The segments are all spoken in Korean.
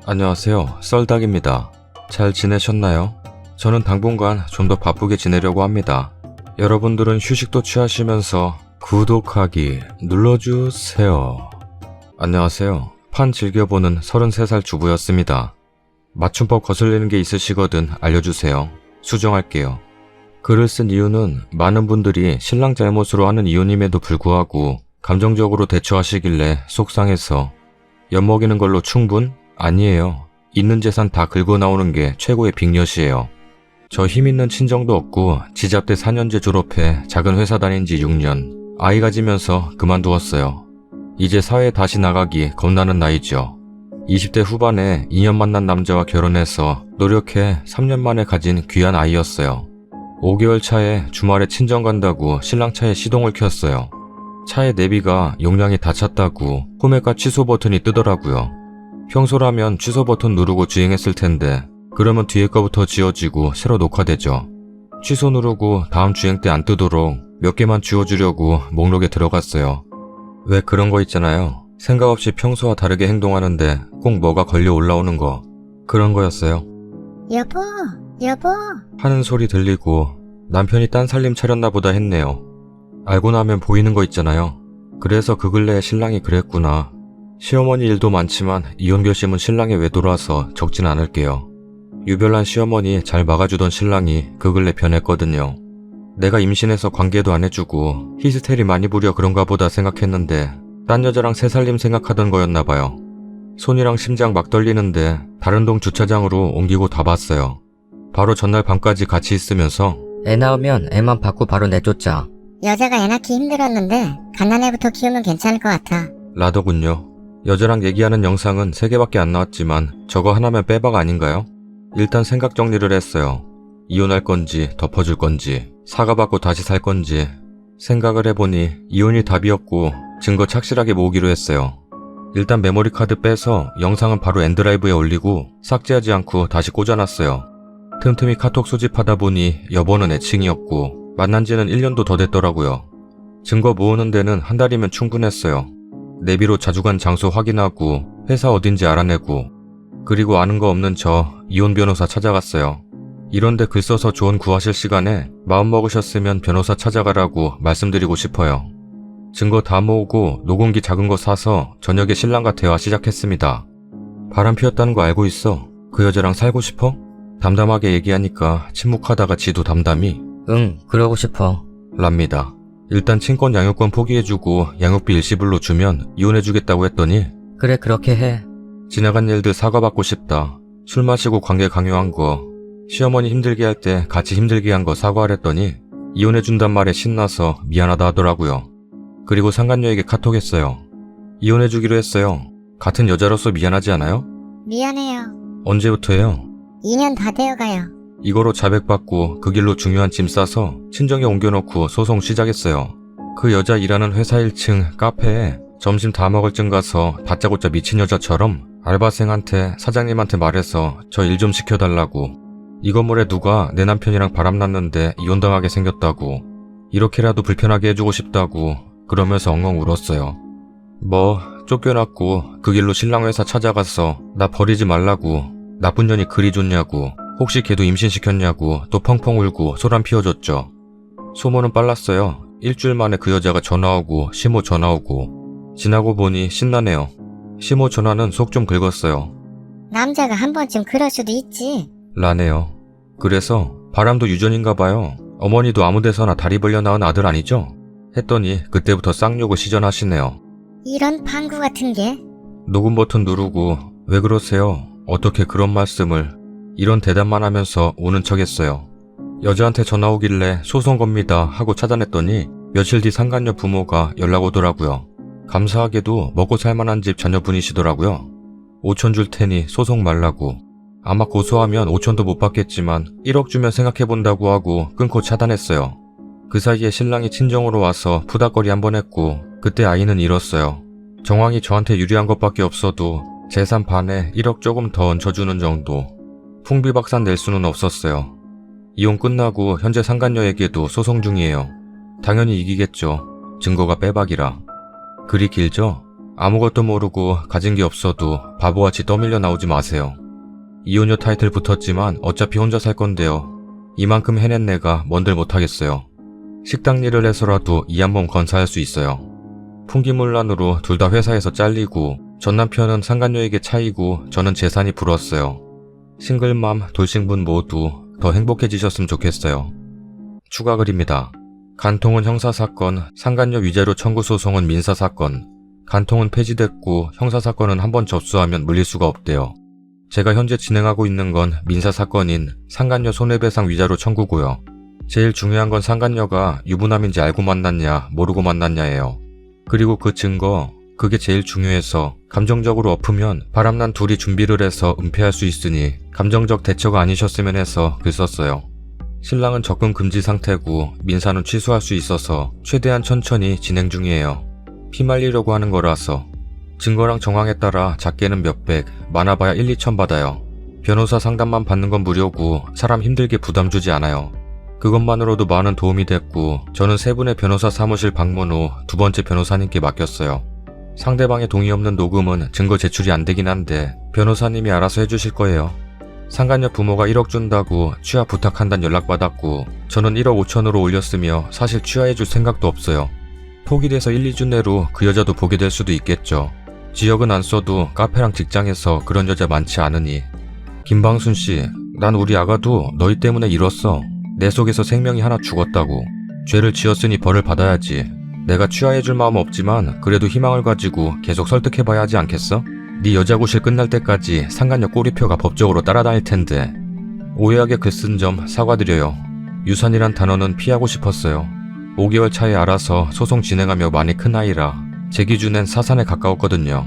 안녕하세요. 썰닭입니다. 잘 지내셨나요? 저는 당분간 좀 더 바쁘게 지내려고 합니다. 여러분들은 휴식도 취하시면서 구독하기 눌러주세요. 안녕하세요. 판 즐겨보는 33살 주부였습니다. 맞춤법 거슬리는 게 있으시거든 알려주세요. 수정할게요. 글을 쓴 이유는 많은 분들이 신랑 잘못으로 하는 이혼임에도 불구하고 감정적으로 대처하시길래 속상해서 엿먹이는 걸로 충분? 아니에요. 있는 재산 다 긁어 나오는 게 최고의 빅엿이에요. 저 힘있는 친정도 없고 지잡대 4년제 졸업해 작은 회사 다닌 지 6년, 아이 가지면서 그만두었어요. 이제 사회에 다시 나가기 겁나는 나이죠. 20대 후반에 2년 만난 남자와 결혼해서 노력해 3년 만에 가진 귀한 아이였어요. 5개월 차에 주말에 친정 간다고 신랑 차에 시동을 켰어요. 차의 내비가 용량이 다 찼다고 홈에가 취소 버튼이 뜨더라고요. 평소라면 취소 버튼 누르고 주행했을 텐데 그러면 뒤에 거부터 지워지고 새로 녹화되죠. 취소 누르고 다음 주행 때 안 뜨도록 몇 개만 지워주려고 목록에 들어갔어요. 왜 그런 거 있잖아요. 생각 없이 평소와 다르게 행동하는데 꼭 뭐가 걸려 올라오는 거. 그런 거였어요. 여보 하는 소리 들리고 남편이 딴 살림 차렸나 보다 했네요. 알고 나면 보이는 거 있잖아요. 그래서 그 근래에 신랑이 그랬구나. 시어머니 일도 많지만 이혼 결심은 신랑의 외도라서 적진 않을게요. 유별난 시어머니 잘 막아주던 신랑이 그 근래 변했거든요. 내가 임신해서 관계도 안 해주고 히스테리 많이 부려 그런가 보다 생각했는데 딴 여자랑 새 살림 생각하던 거였나 봐요. 손이랑 심장 막 떨리는데 다른 동 주차장으로 옮기고 다 봤어요. 바로 전날 밤까지 같이 있으면서 애 낳으면 애만 받고 바로 내쫓자. 여자가 애 낳기 힘들었는데 갓난애부터 키우면 괜찮을 것 같아. 라더군요. 여자랑 얘기하는 영상은 3개밖에 안 나왔지만 저거 하나면 빼박 아닌가요? 일단 생각 정리를 했어요. 이혼할 건지 덮어줄 건지 사과받고 다시 살 건지 생각을 해보니 이혼이 답이었고 증거 착실하게 모으기로 했어요. 일단 메모리 카드 빼서 영상은 바로 엔드라이브에 올리고 삭제하지 않고 다시 꽂아놨어요. 틈틈이 카톡 수집하다 보니 여보는 애칭이었고 만난 지는 1년도 더 됐더라고요. 증거 모으는 데는 한 달이면 충분했어요. 내비로 자주 간 장소 확인하고 회사 어딘지 알아내고 그리고 아는 거 없는 저 이혼 변호사 찾아갔어요. 이런데 글 써서 조언 구하실 시간에 마음 먹으셨으면 변호사 찾아가라고 말씀드리고 싶어요. 증거 다 모으고 녹음기 작은 거 사서 저녁에 신랑과 대화 시작했습니다. 바람 피웠다는 거 알고 있어? 그 여자랑 살고 싶어? 담담하게 얘기하니까 침묵하다가 지도 담담히 응, 그러고 싶어. 랍니다. 일단 친권 양육권 포기해주고 양육비 일시불로 주면 이혼해주겠다고 했더니 그래, 그렇게 해. 지나간 일들 사과받고 싶다. 술 마시고 관계 강요한 거, 시어머니 힘들게 할 때 같이 힘들게 한 거 사과하랬더니 이혼해준단 말에 신나서 미안하다 하더라고요. 그리고 상간녀에게 카톡했어요. 이혼해주기로 했어요. 같은 여자로서 미안하지 않아요? 미안해요. 언제부터예요? 2년 다 되어가요. 이거로 자백받고 그 길로 중요한 짐 싸서 친정에 옮겨놓고 소송 시작했어요. 그 여자 일하는 회사 1층 카페에 점심 다 먹을 쯤 가서 다짜고짜 미친 여자처럼 알바생한테 사장님한테 말해서 저 일 좀 시켜달라고, 이 건물에 누가 내 남편이랑 바람났는데 이혼당하게 생겼다고, 이렇게라도 불편하게 해주고 싶다고 그러면서 엉엉 울었어요. 뭐 쫓겨났고 그 길로 신랑 회사 찾아가서 나 버리지 말라고, 나쁜 년이 그리 좋냐고, 혹시 걔도 임신시켰냐고 또 펑펑 울고 소란 피워줬죠. 소문은 빨랐어요. 일주일 만에 그 여자가 전화오고 시모 전화오고. 지나고 보니 신나네요. 시모 전화는 속 좀 긁었어요. 남자가 한 번쯤 그럴 수도 있지. 라네요. 그래서 바람도 유전인가 봐요. 어머니도 아무 데서나 다리 벌려 낳은 아들 아니죠? 했더니 그때부터 쌍욕을 시전하시네요. 이런 방구 같은 게. 녹음 버튼 누르고 왜 그러세요? 어떻게 그런 말씀을, 이런 대답만 하면서 우는 척했어요. 여자한테 전화 오길래 소송 겁니다 하고 차단했더니 며칠 뒤 상간녀 부모가 연락 오더라고요. 감사하게도 먹고 살만한 집 자녀분이시더라고요. 5천 줄 테니 소송 말라고. 아마 고소하면 5천도 못 받겠지만 1억 주면 생각해본다고 하고 끊고 차단했어요. 그 사이에 신랑이 친정으로 와서 푸닥거리 한번 했고 그때 아이는 잃었어요. 정황이 저한테 유리한 것밖에 없어도 재산 반에 1억 조금 더 얹혀주는 정도. 풍비박산 낼 수는 없었어요. 이혼 끝나고 현재 상간녀에게도 소송 중이에요. 당연히 이기겠죠. 증거가 빼박이라. 글이 길죠? 아무것도 모르고 가진 게 없어도 바보같이 떠밀려 나오지 마세요. 이혼녀 타이틀 붙었지만 어차피 혼자 살 건데요. 이만큼 해낸 내가 뭔들 못하겠어요. 식당 일을 해서라도 이 한 번 건사할 수 있어요. 풍기문란으로 둘 다 회사에서 잘리고 전 남편은 상간녀에게 차이고 저는 재산이 불었어요. 싱글맘, 돌싱분 모두 더 행복해지셨으면 좋겠어요. 추가 글입니다. 간통은 형사사건, 상간녀 위자료 청구 소송은 민사사건, 간통은 폐지됐고 형사사건은 한 번 접수하면 물릴 수가 없대요. 제가 현재 진행하고 있는 건 민사사건인 상간녀 손해배상 위자료 청구고요. 제일 중요한 건 상간녀가 유부남인지 알고 만났냐 모르고 만났냐예요. 그리고 그 증거, 그게 제일 중요해서 감정적으로 엎으면 바람난 둘이 준비를 해서 은폐할 수 있으니 감정적 대처가 아니셨으면 해서 글 썼어요. 신랑은 접근 금지 상태고 민사는 취소할 수 있어서 최대한 천천히 진행 중이에요. 피말리려고 하는 거라서. 증거랑 정황에 따라 작게는 몇백, 많아봐야 1, 2천 받아요. 변호사 상담만 받는 건 무료고 사람 힘들게 부담 주지 않아요. 그것만으로도 많은 도움이 됐고 저는 세 분의 변호사 사무실 방문 후 두 번째 변호사님께 맡겼어요. 상대방의 동의 없는 녹음은 증거 제출이 안 되긴 한데 변호사님이 알아서 해주실 거예요. 상간녀 부모가 1억 준다고 취하 부탁한다는 연락받았고 저는 1억 5천으로 올렸으며 사실 취하해줄 생각도 없어요. 톡이 돼서 1, 2주 내로 그 여자도 보게 될 수도 있겠죠. 지역은 안 써도 카페랑 직장에서 그런 여자 많지 않으니. 김방순씨, 난 우리 아가도 너희 때문에 잃었어. 내 속에서 생명이 하나 죽었다고. 죄를 지었으니 벌을 받아야지. 내가 취하해줄 마음 없지만 그래도 희망을 가지고 계속 설득해봐야 하지 않겠어? 네 여자고실 끝날 때까지 상간녀 꼬리표가 법적으로 따라다닐 텐데. 오해하게 글 쓴 점 사과드려요. 유산이란 단어는 피하고 싶었어요. 5개월 차에 알아서 소송 진행하며 많이 큰 아이라 제 기준엔 사산에 가까웠거든요.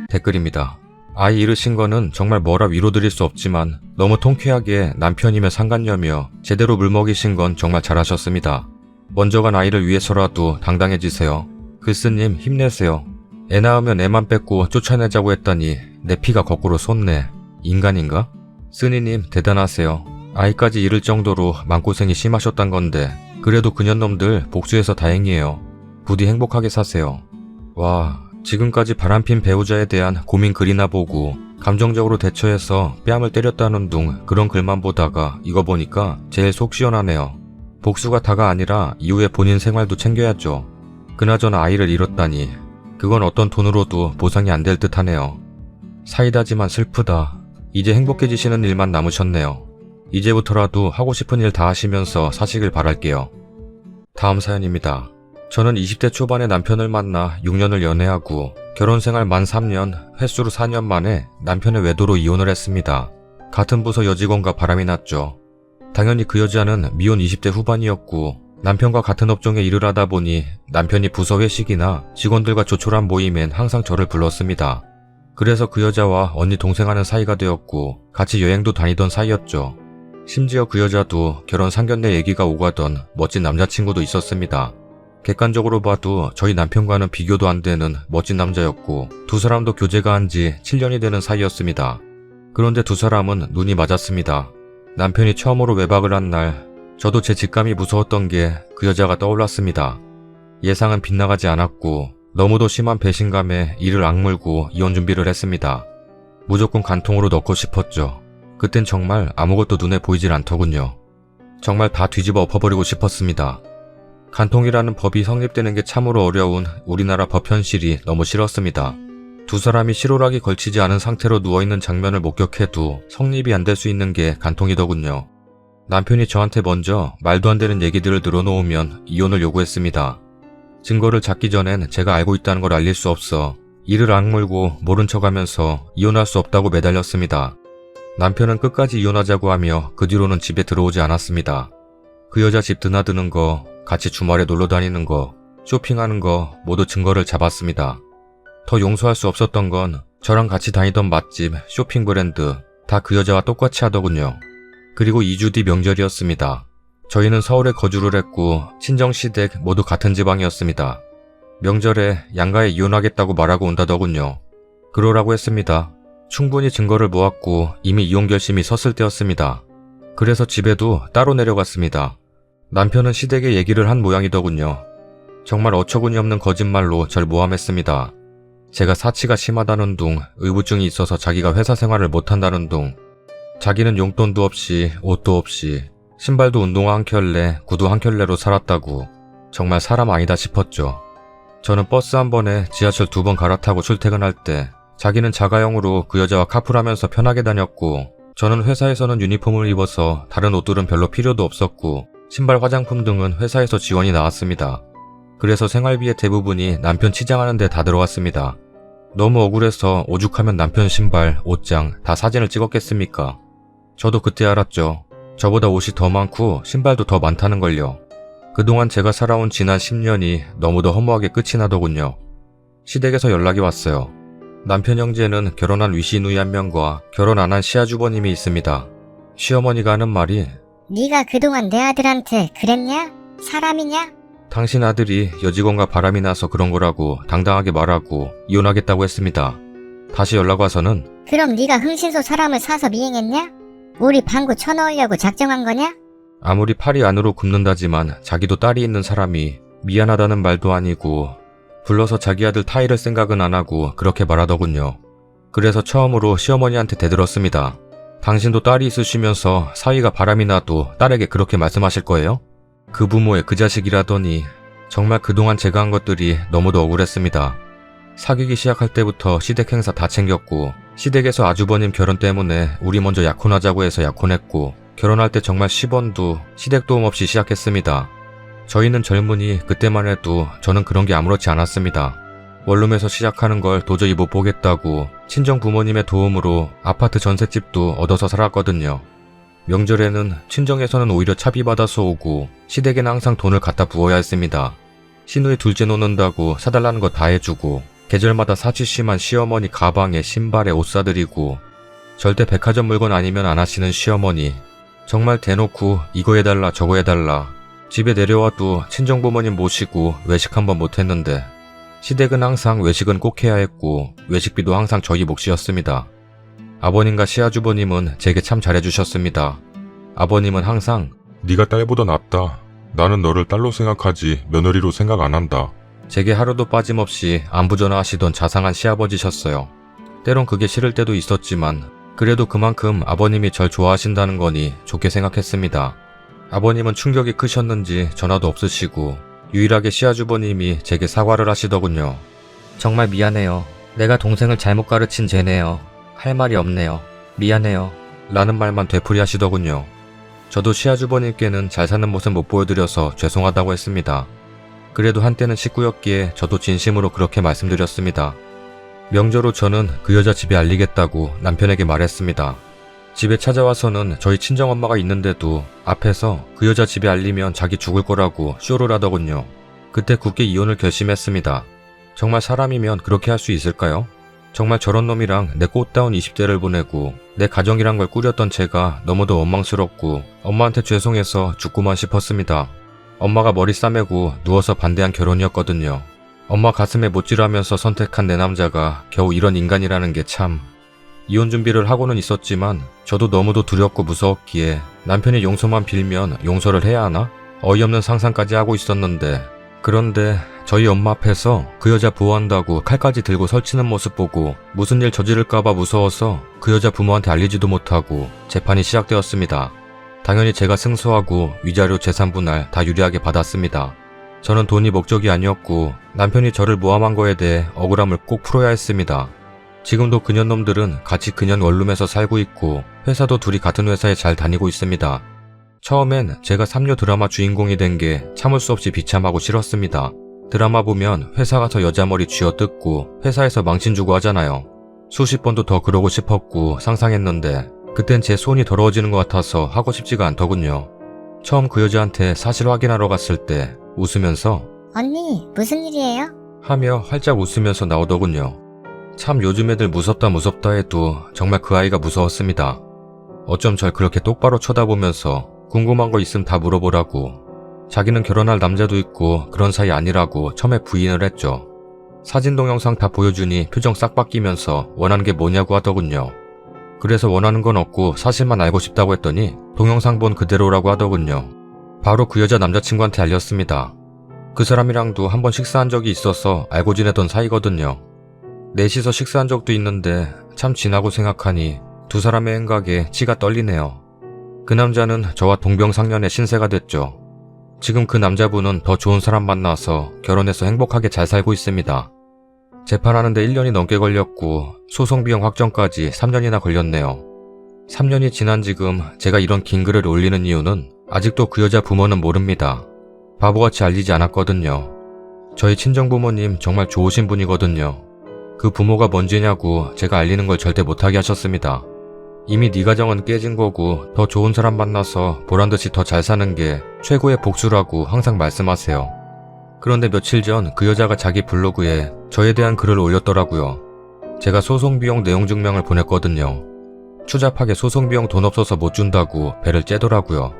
댓글입니다. 아이 잃으신 거는 정말 뭐라 위로드릴 수 없지만 너무 통쾌하게 남편이며 상간녀며 제대로 물먹이신 건 정말 잘하셨습니다. 먼저 간 아이를 위해서라도 당당해지세요. 글쓰님 힘내세요. 애 낳으면 애만 뺏고 쫓아내자고 했더니 내 피가 거꾸로 솟네. 인간인가? 쓰니님 대단하세요. 아이까지 잃을 정도로 마음고생이 심하셨단 건데 그래도 그년놈들 복수해서 다행이에요. 부디 행복하게 사세요. 와, 지금까지 바람핀 배우자에 대한 고민 글이나 보고 감정적으로 대처해서 뺨을 때렸다는 둥 그런 글만 보다가 이거 보니까 제일 속 시원하네요. 복수가 다가 아니라 이후에 본인 생활도 챙겨야죠. 그나저나 아이를 잃었다니 그건 어떤 돈으로도 보상이 안 될 듯하네요. 사이다지만 슬프다. 이제 행복해지시는 일만 남으셨네요. 이제부터라도 하고 싶은 일 다 하시면서 사시길 바랄게요. 다음 사연입니다. 저는 20대 초반에 남편을 만나 6년을 연애하고 결혼생활 만 3년, 횟수로 4년 만에 남편의 외도로 이혼을 했습니다. 같은 부서 여직원과 바람이 났죠. 당연히 그 여자는 미혼 20대 후반이었고 남편과 같은 업종에 일을 하다 보니 남편이 부서 회식이나 직원들과 조촐한 모임엔 항상 저를 불렀습니다. 그래서 그 여자와 언니 동생하는 사이가 되었고 같이 여행도 다니던 사이였죠. 심지어 그 여자도 결혼 상견례 얘기가 오가던 멋진 남자친구도 있었습니다. 객관적으로 봐도 저희 남편과는 비교도 안 되는 멋진 남자였고 두 사람도 교제가 한 지 7년이 되는 사이였습니다. 그런데 두 사람은 눈이 맞았습니다. 남편이 처음으로 외박을 한 날 저도 제 직감이 무서웠던 게 그 여자가 떠올랐습니다. 예상은 빗나가지 않았고 너무도 심한 배신감에 이를 악물고 이혼 준비를 했습니다. 무조건 간통으로 넣고 싶었죠. 그땐 정말 아무것도 눈에 보이질 않더군요. 정말 다 뒤집어 엎어버리고 싶었습니다. 간통이라는 법이 성립되는 게 참으로 어려운 우리나라 법 현실이 너무 싫었습니다. 두 사람이 실오락이 걸치지 않은 상태로 누워있는 장면을 목격해도 성립이 안 될 수 있는 게 간통이더군요. 남편이 저한테 먼저 말도 안 되는 얘기들을 늘어놓으면 이혼을 요구했습니다. 증거를 찾기 전엔 제가 알고 있다는 걸 알릴 수 없어 이를 악물고 모른 척하면서 이혼할 수 없다고 매달렸습니다. 남편은 끝까지 이혼하자고 하며 그 뒤로는 집에 들어오지 않았습니다. 그 여자 집 드나드는 거, 같이 주말에 놀러 다니는 거, 쇼핑하는 거 모두 증거를 잡았습니다. 더 용서할 수 없었던 건 저랑 같이 다니던 맛집, 쇼핑 브랜드 다 그 여자와 똑같이 하더군요. 그리고 2주 뒤 명절이었습니다. 저희는 서울에 거주를 했고 친정시댁 모두 같은 지방이었습니다. 명절에 양가에 이혼하겠다고 말하고 온다더군요. 그러라고 했습니다. 충분히 증거를 모았고 이미 이혼 결심이 섰을 때였습니다. 그래서 집에도 따로 내려갔습니다. 남편은 시댁에 얘기를 한 모양이더군요. 정말 어처구니 없는 거짓말로 절 모함했습니다. 제가 사치가 심하다는 둥, 의부증이 있어서 자기가 회사 생활을 못한다는 둥, 자기는 용돈도 없이 옷도 없이 신발도 운동화 한 켤레, 구두 한 켤레로 살았다고 정말 사람 아니다 싶었죠. 저는 버스 한 번에 지하철 2번 갈아타고 출퇴근할 때 자기는 자가용으로 그 여자와 카풀하면서 편하게 다녔고 저는 회사에서는 유니폼을 입어서 다른 옷들은 별로 필요도 없었고 신발, 화장품 등은 회사에서 지원이 나왔습니다. 그래서 생활비의 대부분이 남편 치장하는 데 다 들어갔습니다. 너무 억울해서 오죽하면 남편 신발, 옷장 다 사진을 찍었겠습니까? 저도 그때 알았죠. 저보다 옷이 더 많고 신발도 더 많다는 걸요. 그동안 제가 살아온 지난 10년이 너무도 허무하게 끝이 나더군요. 시댁에서 연락이 왔어요. 남편 형제는 결혼한 위시누이 한 명과 결혼 안 한 시아주버님이 있습니다. 시어머니가 하는 말이 네가 그동안 내 아들한테 그랬냐? 사람이냐? 당신 아들이 여직원과 바람이 나서 그런 거라고 당당하게 말하고 이혼하겠다고 했습니다. 다시 연락 와서는 그럼 네가 흥신소 사람을 사서 미행했냐? 우리 방구 쳐넣으려고 작정한 거냐? 아무리 팔이 안으로 굽는다지만 자기도 딸이 있는 사람이 미안하다는 말도 아니고 불러서 자기 아들 타이를 생각은 안 하고 그렇게 말하더군요. 그래서 처음으로 시어머니한테 대들었습니다. 당신도 딸이 있으시면서 사위가 바람이 나도 딸에게 그렇게 말씀하실 거예요? 그 부모의 그 자식이라더니 정말 그동안 제가 한 것들이 너무도 억울했습니다. 사귀기 시작할 때부터 시댁 행사 다 챙겼고 시댁에서 아주버님 결혼 때문에 우리 먼저 약혼하자고 해서 약혼했고 결혼할 때 정말 10원도 시댁 도움 없이 시작했습니다. 저희는 젊으니 그때만 해도 저는 그런 게 아무렇지 않았습니다. 원룸에서 시작하는 걸 도저히 못 보겠다고 친정 부모님의 도움으로 아파트 전셋집도 얻어서 살았거든요. 명절에는 친정에서는 오히려 차비 받아서 오고 시댁에는 항상 돈을 갖다 부어야 했습니다. 시누이 둘째 놓는다고 사달라는 거 다 해주고 계절마다 사치 심한 시어머니 가방에 신발에 옷 사드리고 절대 백화점 물건 아니면 안 하시는 시어머니. 정말 대놓고 이거 해달라 저거 해달라. 집에 내려와도 친정부모님 모시고 외식 한번 못했는데 시댁은 항상 외식은 꼭 해야 했고 외식비도 항상 저희 몫이었습니다. 아버님과 시아주버님은 제게 참 잘해주셨습니다. 아버님은 항상 네가 딸보다 낫다. 나는 너를 딸로 생각하지 며느리로 생각 안 한다. 제게 하루도 빠짐없이 안부 전화하시던 자상한 시아버지셨어요. 때론 그게 싫을 때도 있었지만 그래도 그만큼 아버님이 절 좋아하신다는 거니 좋게 생각했습니다. 아버님은 충격이 크셨는지 전화도 없으시고 유일하게 시아주버님이 제게 사과를 하시더군요. 정말 미안해요. 내가 동생을 잘못 가르친 죄네요. 할 말이 없네요. 미안해요. 라는 말만 되풀이하시더군요. 저도 시아주버님께는 잘 사는 모습 못 보여드려서 죄송하다고 했습니다. 그래도 한때는 식구였기에 저도 진심으로 그렇게 말씀드렸습니다. 명절 후 저는 그 여자 집에 알리겠다고 남편에게 말했습니다. 집에 찾아와서는 저희 친정엄마가 있는데도 앞에서 그 여자 집에 알리면 자기 죽을 거라고 쇼를 하더군요. 그때 굳게 이혼을 결심했습니다. 정말 사람이면 그렇게 할 수 있을까요? 정말 저런 놈이랑 내 꽃다운 20대를 보내고 내 가정이란 걸 꾸렸던 제가 너무도 원망스럽고 엄마한테 죄송해서 죽고만 싶었습니다. 엄마가 머리 싸매고 누워서 반대한 결혼이었거든요. 엄마 가슴에 못질하면서 선택한 내 남자가 겨우 이런 인간이라는 게 참... 이혼 준비를 하고는 있었지만 저도 너무도 두렵고 무서웠기에 남편이 용서만 빌면 용서를 해야 하나? 어이없는 상상까지 하고 있었는데 그런데 저희 엄마 앞에서 그 여자 보호한다고 칼까지 들고 설치는 모습 보고 무슨 일 저지를까봐 무서워서 그 여자 부모한테 알리지도 못하고 재판이 시작되었습니다. 당연히 제가 승소하고 위자료 재산 분할 다 유리하게 받았습니다. 저는 돈이 목적이 아니었고 남편이 저를 모함한 거에 대해 억울함을 꼭 풀어야 했습니다. 지금도 그년 놈들은 같이 그년 원룸에서 살고 있고 회사도 둘이 같은 회사에 잘 다니고 있습니다. 처음엔 제가 3류 드라마 주인공이 된 게 참을 수 없이 비참하고 싫었습니다. 드라마 보면 회사 가서 여자 머리 쥐어뜯고 회사에서 망신 주고 하잖아요. 수십 번도 더 그러고 싶었고 상상했는데 그땐 제 손이 더러워지는 것 같아서 하고 싶지가 않더군요. 처음 그 여자한테 사실 확인하러 갔을 때 웃으면서 언니, 무슨 일이에요? 하며 활짝 웃으면서 나오더군요. 참 요즘 애들 무섭다 해도 정말 그 아이가 무서웠습니다. 어쩜 절 그렇게 똑바로 쳐다보면서 궁금한 거 있음 다 물어보라고. 자기는 결혼할 남자도 있고 그런 사이 아니라고 처음에 부인을 했죠. 사진 동영상 다 보여주니 표정 싹 바뀌면서 원하는 게 뭐냐고 하더군요. 그래서 원하는 건 없고 사실만 알고 싶다고 했더니 동영상 본 그대로라고 하더군요. 바로 그 여자 남자친구한테 알렸습니다. 그 사람이랑도 한번 식사한 적이 있어서 알고 지내던 사이거든요. 넷이서 식사한 적도 있는데 참 지나고 생각하니 두 사람의 행각에 치가 떨리네요. 그 남자는 저와 동병상련의 신세가 됐죠. 지금 그 남자분은 더 좋은 사람 만나서 결혼해서 행복하게 잘 살고 있습니다. 재판하는데 1년이 넘게 걸렸고 소송 비용 확정까지 3년이나 걸렸네요. 3년이 지난 지금 제가 이런 긴 글을 올리는 이유는 아직도 그 여자 부모는 모릅니다. 바보같이 알리지 않았거든요. 저희 친정부모님 정말 좋으신 분이거든요. 그 부모가 뭔지냐고 제가 알리는 걸 절대 못하게 하셨습니다. 이미 네 가정은 깨진 거고 더 좋은 사람 만나서 보란듯이 더 잘 사는 게 최고의 복수라고 항상 말씀하세요. 그런데 며칠 전 그 여자가 자기 블로그에 저에 대한 글을 올렸더라고요. 제가 소송비용 내용 증명을 보냈거든요. 추잡하게 소송비용 돈 없어서 못 준다고 배를 째더라고요.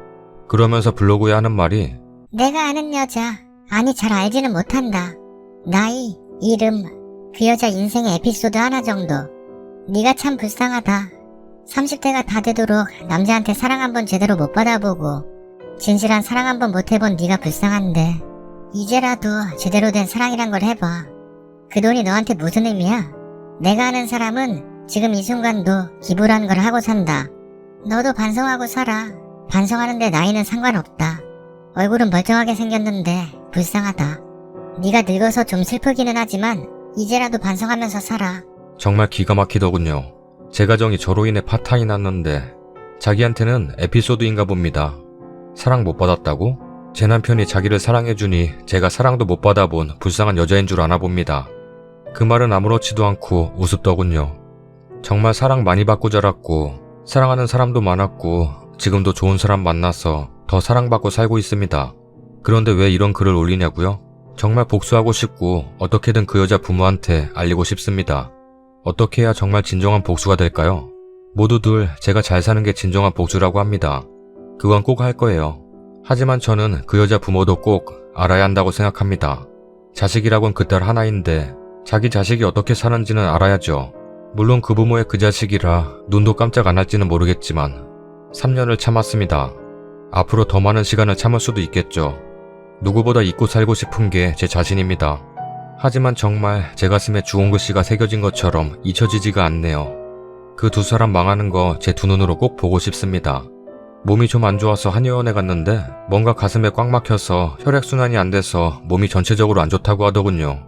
그러면서 블로그에 하는 말이 내가 아는 여자, 아니 잘 알지는 못한다. 나이, 이름, 그 여자 인생의 에피소드 하나 정도. 네가 참 불쌍하다. 30대가 다 되도록 남자한테 사랑 한번 제대로 못 받아보고 진실한 사랑 한번 못 해본 네가 불쌍한데 이제라도 제대로 된 사랑이란 걸 해봐. 그 돈이 너한테 무슨 의미야? 내가 아는 사람은 지금 이 순간도 기부라는 걸 하고 산다. 너도 반성하고 살아. 반성하는데 나이는 상관없다. 얼굴은 멀쩡하게 생겼는데 불쌍하다. 네가 늙어서 좀 슬프기는 하지만 이제라도 반성하면서 살아. 정말 기가 막히더군요. 제 가정이 저로 인해 파탄이 났는데 자기한테는 에피소드인가 봅니다. 사랑 못 받았다고? 제 남편이 자기를 사랑해주니 제가 사랑도 못 받아본 불쌍한 여자인 줄 아나 봅니다. 그 말은 아무렇지도 않고 우습더군요. 정말 사랑 많이 받고 자랐고 사랑하는 사람도 많았고 지금도 좋은 사람 만나서 더 사랑받고 살고 있습니다. 그런데 왜 이런 글을 올리냐고요? 정말 복수하고 싶고 어떻게든 그 여자 부모한테 알리고 싶습니다. 어떻게 해야 정말 진정한 복수가 될까요? 모두들 제가 잘 사는 게 진정한 복수라고 합니다. 그건 꼭 할 거예요. 하지만 저는 그 여자 부모도 꼭 알아야 한다고 생각합니다. 자식이라곤 그 딸 하나인데 자기 자식이 어떻게 사는지는 알아야죠. 물론 그 부모의 그 자식이라 눈도 깜짝 안 할지는 모르겠지만 3년을 참았습니다. 앞으로 더 많은 시간을 참을 수도 있겠죠. 누구보다 잊고 살고 싶은 게 제 자신입니다. 하지만 정말 제 가슴에 주홍 글씨가 새겨진 것처럼 잊혀지지가 않네요. 그 두 사람 망하는 거 제 두 눈으로 꼭 보고 싶습니다. 몸이 좀 안 좋아서 한의원에 갔는데 뭔가 가슴에 꽉 막혀서 혈액순환이 안 돼서 몸이 전체적으로 안 좋다고 하더군요.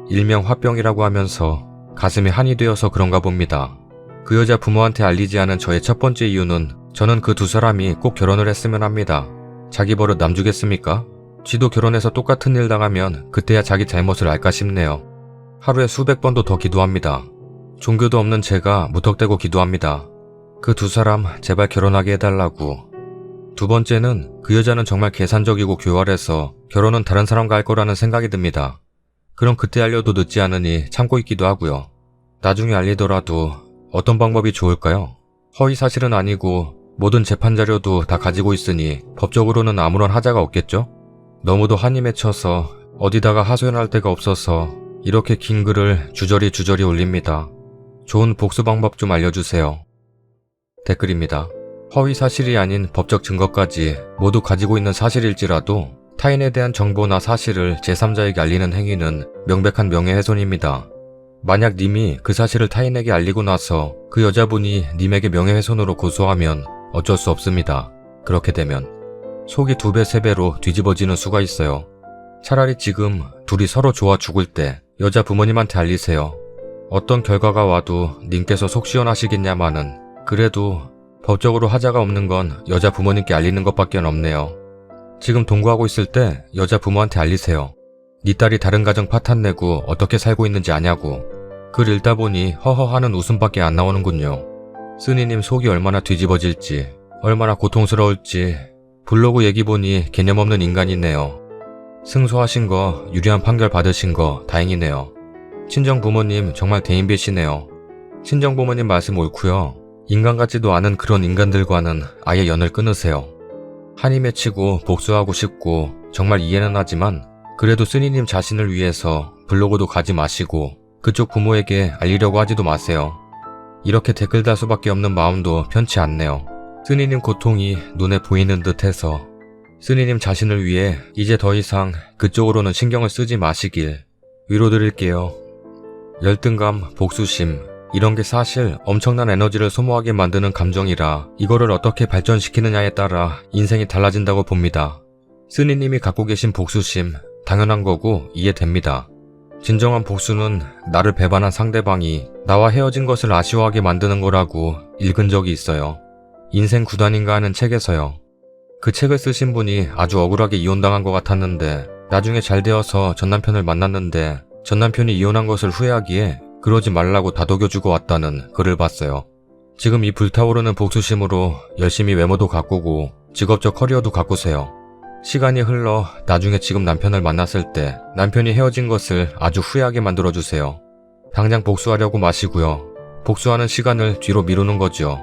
일명 화병이라고 하면서 가슴이 한이 되어서 그런가 봅니다. 그 여자 부모한테 알리지 않은 저의 첫 번째 이유는 저는 그 두 사람이 꼭 결혼을 했으면 합니다. 자기 버릇 남 주겠습니까? 쥐도 결혼해서 똑같은 일 당하면 그때야 자기 잘못을 알까 싶네요. 하루에 수백 번도 더 기도합니다. 종교도 없는 제가 무턱대고 기도합니다. 그 두 사람 제발 결혼하게 해달라고. 두 번째는 그 여자는 정말 계산적이고 교활해서 결혼은 다른 사람과 할 거라는 생각이 듭니다. 그럼 그때 알려도 늦지 않으니 참고 있기도 하고요. 나중에 알리더라도 어떤 방법이 좋을까요? 허위 사실은 아니고 모든 재판 자료도 다 가지고 있으니 법적으로는 아무런 하자가 없겠죠? 너무도 한이 맺혀서 어디다가 하소연할 데가 없어서 이렇게 긴 글을 주저리 올립니다. 좋은 복수 방법 좀 알려주세요. 댓글입니다. 허위 사실이 아닌 법적 증거까지 모두 가지고 있는 사실일지라도 타인에 대한 정보나 사실을 제3자에게 알리는 행위는 명백한 명예훼손입니다. 만약 님이 그 사실을 타인에게 알리고 나서 그 여자분이 님에게 명예훼손으로 고소하면 어쩔 수 없습니다. 그렇게 되면 속이 2배, 3배로 뒤집어지는 수가 있어요. 차라리 지금 둘이 서로 좋아 죽을 때 여자 부모님한테 알리세요. 어떤 결과가 와도 님께서 속 시원하시겠냐마는 그래도 법적으로 하자가 없는 건 여자 부모님께 알리는 것밖에 없네요. 지금 동거하고 있을 때 여자 부모한테 알리세요. 네 딸이 다른 가정 파탄 내고 어떻게 살고 있는지 아냐고. 글 읽다 보니 허허하는 웃음밖에 안 나오는군요. 쓰니님 속이 얼마나 뒤집어질지, 얼마나 고통스러울지 블로그 얘기 보니 개념 없는 인간이네요. 승소하신 거, 유리한 판결 받으신 거 다행이네요. 친정 부모님 정말 대인배시네요. 친정 부모님 말씀 옳고요. 인간 같지도 않은 그런 인간들과는 아예 연을 끊으세요. 한이 맺히고 복수하고 싶고 정말 이해는 하지만 그래도 쓰니님 자신을 위해서 블로그도 가지 마시고 그쪽 부모에게 알리려고 하지도 마세요. 이렇게 댓글 달 수밖에 없는 마음도 편치 않네요. 쓰니님 고통이 눈에 보이는 듯해서 쓰니님 자신을 위해 이제 더 이상 그쪽으로는 신경을 쓰지 마시길 위로드릴게요. 열등감, 복수심, 이런 게 사실 엄청난 에너지를 소모하게 만드는 감정이라 이거를 어떻게 발전시키느냐에 따라 인생이 달라진다고 봅니다. 쓰니님이 갖고 계신 복수심, 당연한 거고 이해됩니다. 진정한 복수는 나를 배반한 상대방이 나와 헤어진 것을 아쉬워하게 만드는 거라고 읽은 적이 있어요. 인생 9단인가 하는 책에서요. 그 책을 쓰신 분이 아주 억울하게 이혼당한 것 같았는데 나중에 잘 되어서 전남편을 만났는데 전남편이 이혼한 것을 후회하기에 그러지 말라고 다독여주고 왔다는 글을 봤어요. 지금 이 불타오르는 복수심으로 열심히 외모도 가꾸고 직업적 커리어도 가꾸세요. 시간이 흘러 나중에 지금 남편을 만났을 때 남편이 헤어진 것을 아주 후회하게 만들어주세요. 당장 복수하려고 마시고요. 복수하는 시간을 뒤로 미루는 거죠.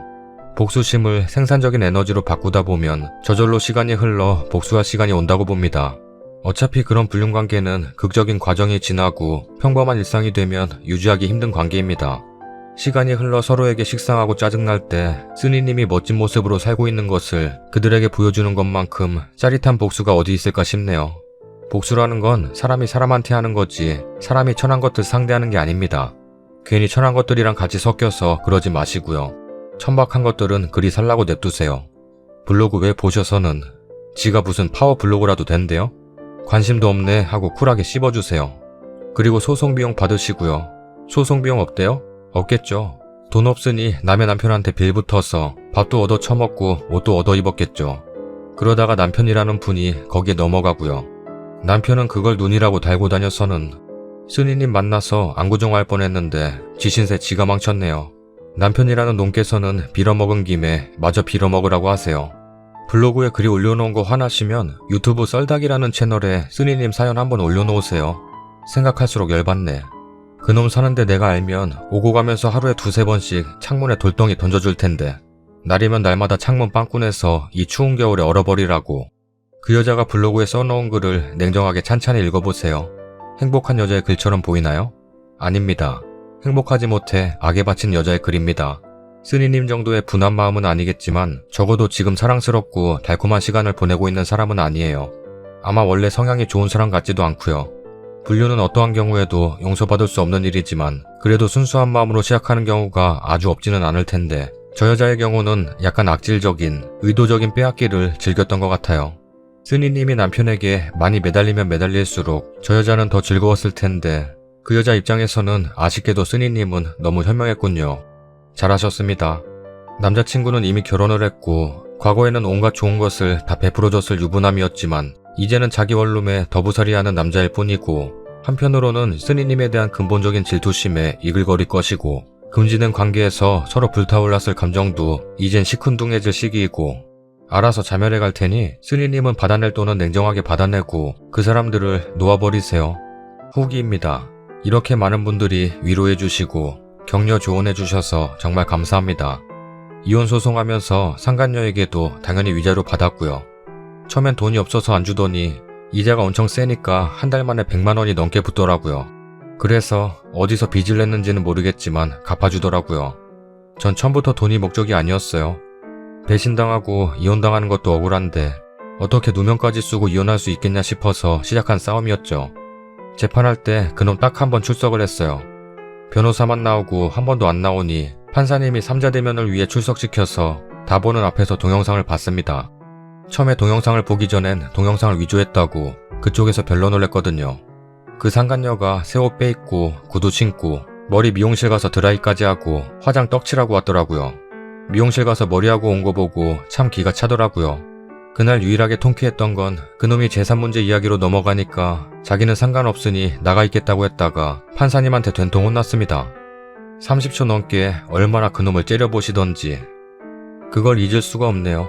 복수심을 생산적인 에너지로 바꾸다 보면 저절로 시간이 흘러 복수할 시간이 온다고 봅니다. 어차피 그런 불륜관계는 극적인 과정이 지나고 평범한 일상이 되면 유지하기 힘든 관계입니다. 시간이 흘러 서로에게 식상하고 짜증날 때 쓰니님이 멋진 모습으로 살고 있는 것을 그들에게 보여주는 것만큼 짜릿한 복수가 어디 있을까 싶네요. 복수라는 건 사람이 사람한테 하는 거지 사람이 천한 것들 상대하는 게 아닙니다. 괜히 천한 것들이랑 같이 섞여서 그러지 마시고요. 천박한 것들은 그리 살라고 냅두세요. 블로그 왜 보셔서는 지가 무슨 파워 블로그라도 된대요? 관심도 없네 하고 쿨하게 씹어주세요. 그리고 소송비용 받으시고요. 소송비용 없대요? 없겠죠. 돈 없으니 남의 남편한테 빌붙어서 밥도 얻어 처먹고 옷도 얻어 입었겠죠. 그러다가 남편이라는 분이 거기에 넘어가고요. 남편은 그걸 눈이라고 달고 다녀서는 쓰니님 만나서 안구정할 뻔했는데 지신새 지가 망쳤네요. 남편이라는 놈께서는 빌어먹은 김에 마저 빌어먹으라고 하세요. 블로그에 글이 올려놓은 거 화나시면 유튜브 썰닭이라는 채널에 쓰니님 사연 한번 올려놓으세요. 생각할수록 열받네. 그놈 사는데 내가 알면 오고 가면서 하루에 2-3번씩 창문에 돌덩이 던져줄 텐데 날이면 날마다 창문 빵꾸내서 이 추운 겨울에 얼어버리라고. 그 여자가 블로그에 써놓은 글을 냉정하게 찬찬히 읽어보세요. 행복한 여자의 글처럼 보이나요? 아닙니다. 행복하지 못해 악에 바친 여자의 글입니다. 쓰니님 정도의 분한 마음은 아니겠지만 적어도 지금 사랑스럽고 달콤한 시간을 보내고 있는 사람은 아니에요. 아마 원래 성향이 좋은 사람 같지도 않고요. 불륜은 어떠한 경우에도 용서받을 수 없는 일이지만 그래도 순수한 마음으로 시작하는 경우가 아주 없지는 않을 텐데 저 여자의 경우는 약간 악질적인, 의도적인 빼앗기를 즐겼던 것 같아요. 쓰니님이 남편에게 많이 매달리면 매달릴수록 저 여자는 더 즐거웠을 텐데 그 여자 입장에서는 아쉽게도 쓰니님은 너무 현명했군요. 잘하셨습니다. 남자친구는 이미 결혼을 했고 과거에는 온갖 좋은 것을 다 베풀어줬을 유부남이었지만 이제는 자기 원룸에 더부살이하는 남자일 뿐이고 한편으로는 쓰니님에 대한 근본적인 질투심에 이글거릴 것이고 금지된 관계에서 서로 불타올랐을 감정도 이젠 시큰둥해질 시기이고 알아서 자멸해 갈 테니 쓰니님은 받아낼 돈은 냉정하게 받아내고 그 사람들을 놓아버리세요. 후기입니다. 이렇게 많은 분들이 위로해 주시고 격려 조언해 주셔서 정말 감사합니다. 이혼 소송하면서 상간녀에게도 당연히 위자료 받았고요. 처음엔 돈이 없어서 안 주더니 이자가 엄청 세니까 한 달 만에 100만 원이 넘게 붙더라고요. 그래서 어디서 빚을 냈는지는 모르겠지만 갚아주더라고요. 전 처음부터 돈이 목적이 아니었어요. 배신당하고 이혼당하는 것도 억울한데 어떻게 누명까지 쓰고 이혼할 수 있겠냐 싶어서 시작한 싸움이었죠. 재판할 때 그놈 딱 한 번 출석을 했어요. 변호사만 나오고 한 번도 안 나오니 판사님이 3자 대면을 위해 출석시켜서 다 보는 앞에서 동영상을 봤습니다. 처음에 동영상을 보기 전엔 동영상을 위조했다고 그쪽에서 별로 놀랬거든요. 그 상간녀가 새 옷 빼입고 구두 신고 머리 미용실 가서 드라이까지 하고 화장 떡칠하고 왔더라고요. 미용실 가서 머리하고 온 거 보고 참 기가 차더라고요. 그날 유일하게 통쾌했던 건 그놈이 재산 문제 이야기로 넘어가니까 자기는 상관없으니 나가 있겠다고 했다가 판사님한테 된통 혼났습니다. 30초 넘게 얼마나 그놈을 째려보시던지. 그걸 잊을 수가 없네요.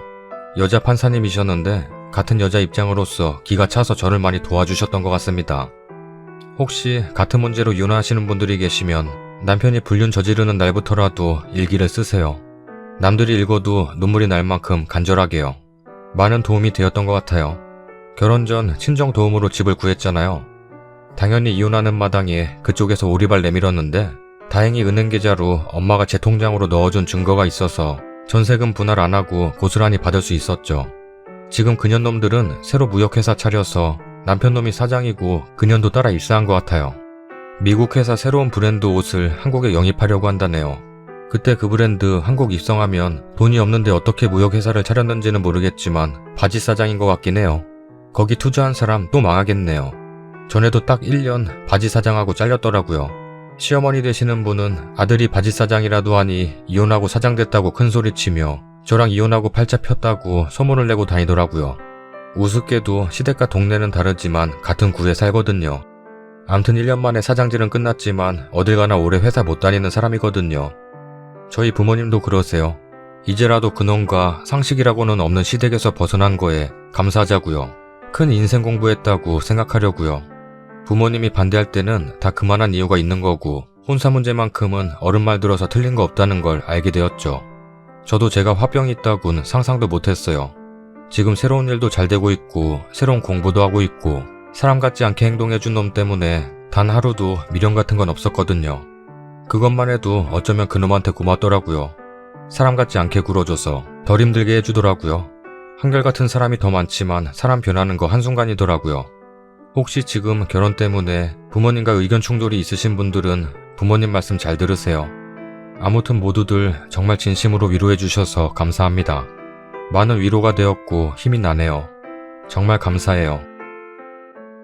여자 판사님이셨는데 같은 여자 입장으로서 기가 차서 저를 많이 도와주셨던 것 같습니다. 혹시 같은 문제로 이혼하시는 분들이 계시면 남편이 불륜 저지르는 날부터라도 일기를 쓰세요. 남들이 읽어도 눈물이 날 만큼 간절하게요. 많은 도움이 되었던 것 같아요. 결혼 전 친정 도움으로 집을 구했잖아요. 당연히 이혼하는 마당에 그쪽에서 오리발 내밀었는데 다행히 은행 계좌로 엄마가 제 통장으로 넣어준 증거가 있어서 전세금 분할 안 하고 고스란히 받을 수 있었죠. 지금 그년 놈들은 새로 무역회사 차려서 남편 놈이 사장이고 그년도 따라 입사한 것 같아요. 미국 회사 새로운 브랜드 옷을 한국에 영입하려고 한다네요. 그때 그 브랜드 한국 입성하면 돈이 없는데 어떻게 무역회사를 차렸는지는 모르겠지만 바지 사장인 것 같긴 해요. 거기 투자한 사람 또 망하겠네요. 전에도 딱 1년 바지 사장하고 잘렸더라고요. 시어머니 되시는 분은 아들이 바지 사장이라도 하니 이혼하고 사장 됐다고 큰소리치며 저랑 이혼하고 팔자 폈다고 소문을 내고 다니더라고요. 우습게도 시댁과 동네는 다르지만 같은 구에 살거든요. 암튼 1년 만에 사장질은 끝났지만 어딜 가나 오래 회사 못 다니는 사람이거든요. 저희 부모님도 그러세요. 이제라도 근원과 상식이라고는 없는 시댁에서 벗어난 거에 감사하자고요. 큰 인생 공부했다고 생각하려고요. 부모님이 반대할 때는 다 그만한 이유가 있는 거고 혼사 문제만큼은 어른 말 들어서 틀린 거 없다는 걸 알게 되었죠. 저도 제가 화병이 있다고는 상상도 못했어요. 지금 새로운 일도 잘 되고 있고 새로운 공부도 하고 있고 사람 같지 않게 행동해준 놈 때문에 단 하루도 미련 같은 건 없었거든요. 그것만 해도 어쩌면 그놈한테 고맙더라고요. 사람 같지 않게 굴어줘서 덜 힘들게 해주더라고요. 한결같은 사람이 더 많지만 사람 변하는 거 한순간이더라고요. 혹시 지금 결혼 때문에 부모님과 의견 충돌이 있으신 분들은 부모님 말씀 잘 들으세요. 아무튼 모두들 정말 진심으로 위로해 주셔서 감사합니다. 많은 위로가 되었고 힘이 나네요. 정말 감사해요.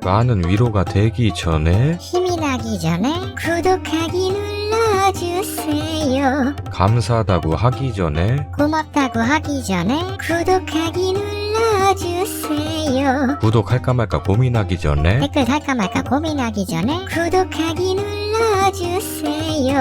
많은 위로가 되기 전에 힘이 나기 전에 구독하기 눌러주세요. 감사하다고 하기 전에 고맙다고 하기 전에 구독하기 눌러주세요. 구독할까 말까 고민하기 전에 댓글 달까 말까 고민하기 전에 구독하기 눌러주세요.